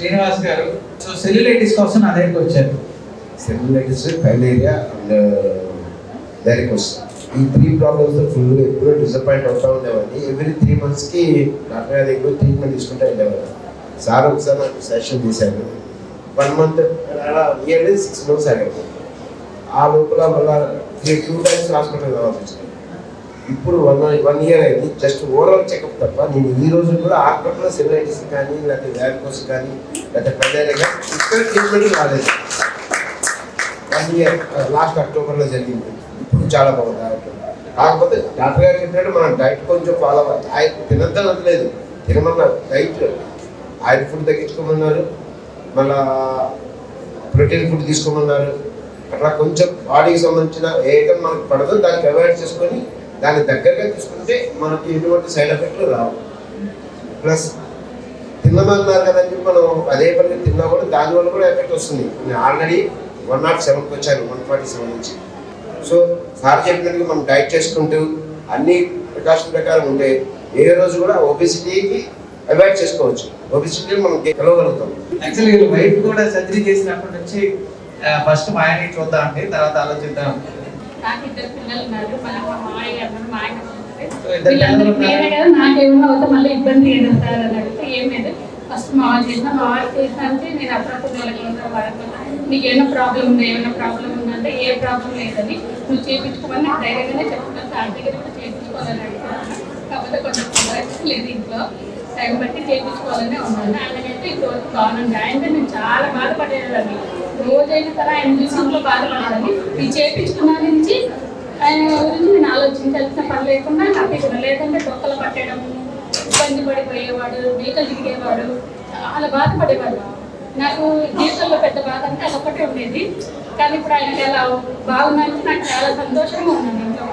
శ్రీనివాస్ గారు, so cellulitis కోసం నా దగ్గరికి వచ్చారు. సెల్యులైటిస్, ఫైలేరియా అండ్ వెరికోస్, ఈ 3 ప్రాబ్లమ్స్ ఫుల్గా ఎప్పుడూ డిసప్పాయింట్ అవుతూ ఉండేవాడిని. ఎవ్రీ 3 monthsకి డాక్టర్ గారి దగ్గర ట్రీట్మెంట్ తీసుకుంటూ వెళ్ళేవాడు. సార్ ఒకసారి నాకు సెషన్ చేశాను. 1 month అలా ఇయర్లీ 6 months ఆగాను. ఆ లోపల మళ్ళీ 2 times హాస్పిటల్ రావాల్సి వచ్చింది. ఇప్పుడు 1 year అయింది. జస్ట్ ఓవరాల్ చెకప్ తప్ప నేను ఈ రోజు కూడా హాస్పిటల్లో సెల్యులైటిస్ కానీ లేకపోతే వ్యారికోస్ కానీ లేకపోతే ఫైలేరియా కానీ ఇక్కడ ట్రీట్మెంట్ రాలేదు. 1 year లాస్ట్ అక్టోబర్లో జరిగింది. ఇప్పుడు చాలా బాగుంది. కాకపోతే డాక్టర్ గారు చెప్పినట్టు మనం డైట్ కొంచెం ఫాలో అవ్వాలి. ఆయన తినద్దని అనలేదు, తినమన్నారు. డైట్ ఆయిల్ ఫుడ్ తగ్గించుకోమన్నారు, మళ్ళా ప్రోటీన్ ఫుడ్ తీసుకోమన్నారు. అట్లా కొంచెం బాడీకి సంబంధించిన ఏ ఐటమ్ మనకు పడదో దానికి అవాయిడ్ చేసుకొని దాన్ని దగ్గరగా తీసుకుంటే మనకి ఎటువంటి సైడ్ ఎఫెక్ట్లు రావు. ప్లస్ తిన్నమన్నారు కదని చెప్పి మనం అదే పని తిన్నా కూడా దానివల్ల కూడా ఎఫెక్ట్ వస్తుంది. నేను ఆల్రెడీ 107కి వచ్చాను 147 నుంచి. సో సార్ చెప్పినట్టుగా మనం డైట్ చేసుకుంటూ అన్ని ప్రికాషన్ ప్రకారం ఉంటే ఏ రోజు కూడా ఒబెసిటీకి అవాయిడ్ చేసుకోవచ్చు. ఒబెసిటీ మనం గెలవగలుగుతాం. యాక్చువల్లీ వైఫ్ కూడా సర్జరీ చేసినప్పటి నుంచి ఫస్ట్ మా ఆయనకి చూద్దాం అంటే తర్వాత ఆలోచిద్దాం. నాకు 2 పిల్లలు ఉన్నారు. మళ్ళీ మా మామయ్య అన్నారు, మా ఆయన నేనే కదా నాకేమన్నా అవుతా మళ్ళీ ఇబ్బంది ఏదంటారు అని అడిగితే ఏం లేదు. ఫస్ట్ మా వాళ్ళు చేసినంటే నేను అప్పుడప్పుడు నీకు ఏమైనా ప్రాబ్లం ఉందా, ఏమైనా ప్రాబ్లం ఉందంటే ఏ ప్రాబ్లం లేదని నువ్వు చేయించుకోమని నాకు ధైర్యంగానే చెప్తున్నాను. సార్ దగ్గర కూడా చేయించుకోవాలని అడుగుతున్నాను. కాకపోతే కొంచెం లేదు, ఇంట్లో టైం బట్టి చేయించుకోవాలనే ఉన్నాను. ఆయనకైతే ఇప్పుడు బాగుంది. ఆయనతో నేను చాలా బాధపడేదాన్ని. రోజైనా సరే ఆయన విషయంలో బాధపడేదాన్ని. ఇది చేయించుకున్న నుంచి ఆయన గురించి నేను ఆలోచించాల్సిన పని లేకుండా హ్యాపీగా, లేదంటే డొక్కలు పట్టడం, ఇబ్బంది పడిపోయేవాడు, మేకలు దిగేవాడు, చాలా బాధపడేవాడు. నాకు జీవితంలో పెద్ద బాధ అంటే అదొక్కటే ఉండేది. కానీ ఇప్పుడు ఆయనకి ఎలా బాగున్నానికి నాకు చాలా సంతోషంగా ఉన్నాను. ఇంట్లో